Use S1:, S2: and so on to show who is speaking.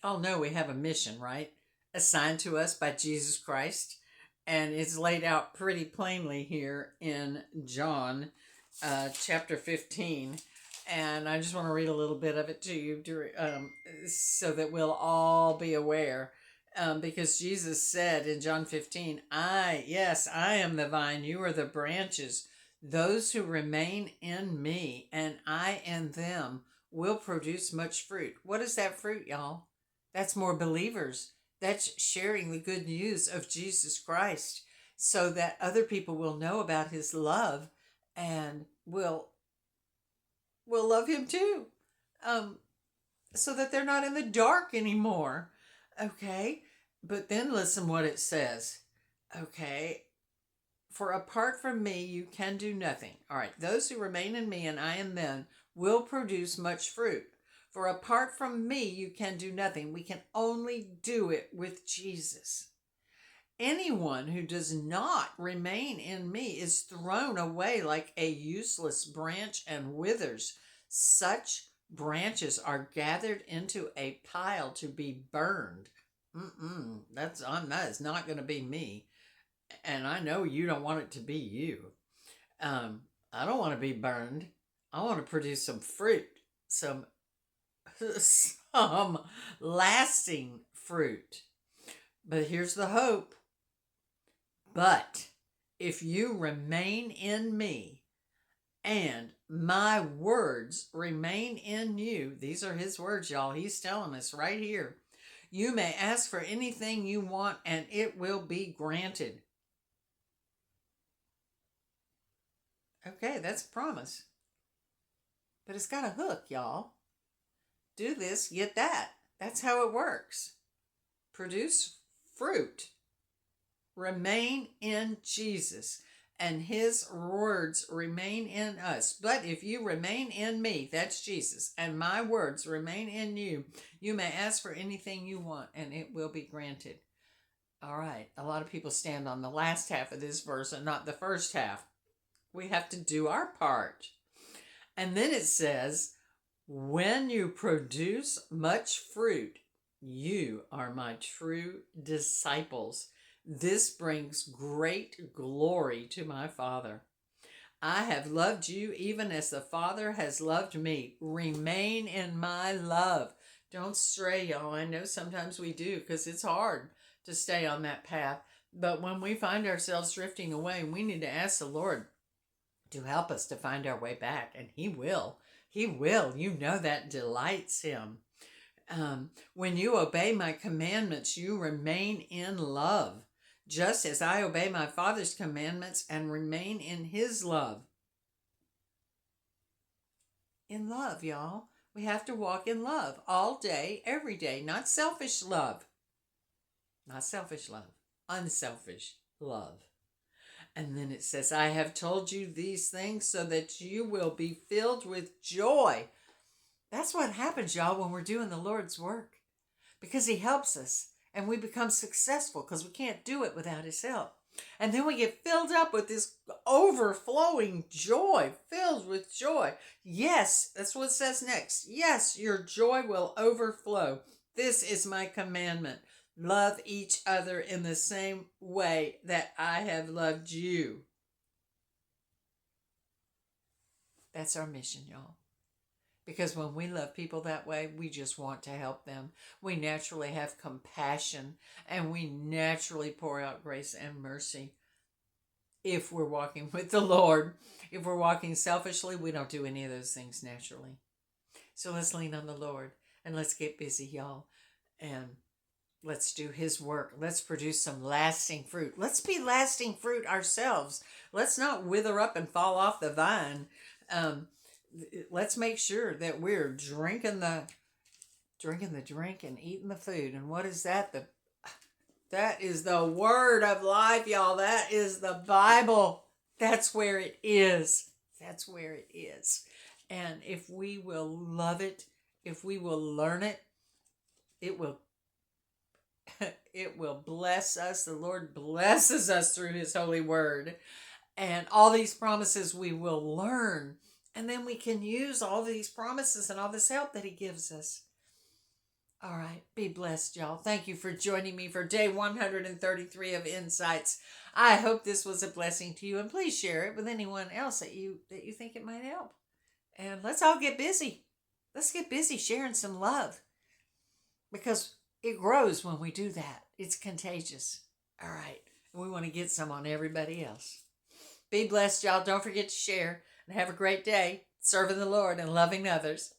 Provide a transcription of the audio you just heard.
S1: all know we have a mission, right? Assigned to us by Jesus Christ. And it's laid out pretty plainly here in John chapter 15. And I just want to read a little bit of it to you so that we'll all be aware. Because Jesus said in John 15, yes, I am the vine, you are the branches. Those who remain in me and I in them will produce much fruit. What is that fruit, y'all? That's more believers. That's sharing the good news of Jesus Christ so that other people will know about his love and will love him too. Um, so that they're not in the dark anymore. Okay? But then listen what it says. Okay? For apart from me, you can do nothing. All right. Those who remain in me and I in them will produce much fruit. For apart from me, you can do nothing. We can only do it with Jesus. Anyone who does not remain in me is thrown away like a useless branch and withers. Such branches are gathered into a pile to be burned. That is not going to be me. And I know you don't want it to be you. I don't want to be burned. I want to produce some fruit, some some lasting fruit. But here's the hope. But if you remain in me and my words remain in you, these are his words, y'all. He's telling us right here. You may ask for anything you want and it will be granted. Okay, that's a promise. But it's got a hook, y'all. Do this, get that. That's how it works. Produce fruit. Remain in Jesus, and his words remain in us. But if you remain in me, that's Jesus, and my words remain in you, you may ask for anything you want, and it will be granted. All right, a lot of people stand on the last half of this verse and not the first half. We have to do our part. And then it says, when you produce much fruit, you are my true disciples. This brings great glory to my Father. I have loved you even as the Father has loved me. Remain in my love. Don't stray, y'all. I know sometimes we do because it's hard to stay on that path. But when we find ourselves drifting away, we need to ask the Lord to help us to find our way back. And he will. He will. You know that delights him. When you obey my commandments, you remain in love, just as I obey my Father's commandments and remain in his love. In love, y'all. We have to walk in love all day, every day. Not selfish love. Not selfish love. Unselfish love. And then it says, I have told you these things so that you will be filled with joy. That's what happens, y'all, when we're doing the Lord's work. Because he helps us and we become successful because we can't do it without his help. And then we get filled up with this overflowing joy, filled with joy. Yes, that's what it says next. Yes, your joy will overflow. This is my commandment. Love each other in the same way that I have loved you. That's our mission, y'all. Because when we love people that way, we just want to help them. We naturally have compassion and we naturally pour out grace and mercy. If we're walking with the Lord, if we're walking selfishly, we don't do any of those things naturally. So let's lean on the Lord and let's get busy, y'all. And let's do his work. Let's produce some lasting fruit. Let's be lasting fruit ourselves. Let's not wither up and fall off the vine. Let's make sure that we're drinking the drink and eating the food. And what is that? That is the word of life, y'all. That is the Bible. That's where it is. That's where it is. And if we will love it, if we will learn it, it will bless us. The Lord blesses us through his holy word. And all these promises we will learn. And then we can use all these promises and all this help that he gives us. All right. Be blessed, y'all. Thank you for joining me for day 133 of Insights. I hope this was a blessing to you, and please share it with anyone else that you think it might help. And let's all get busy. Let's get busy sharing some love because it grows when we do that. It's contagious. All right. And we want to get some on everybody else. Be blessed, y'all. Don't forget to share and have a great day serving the Lord and loving others.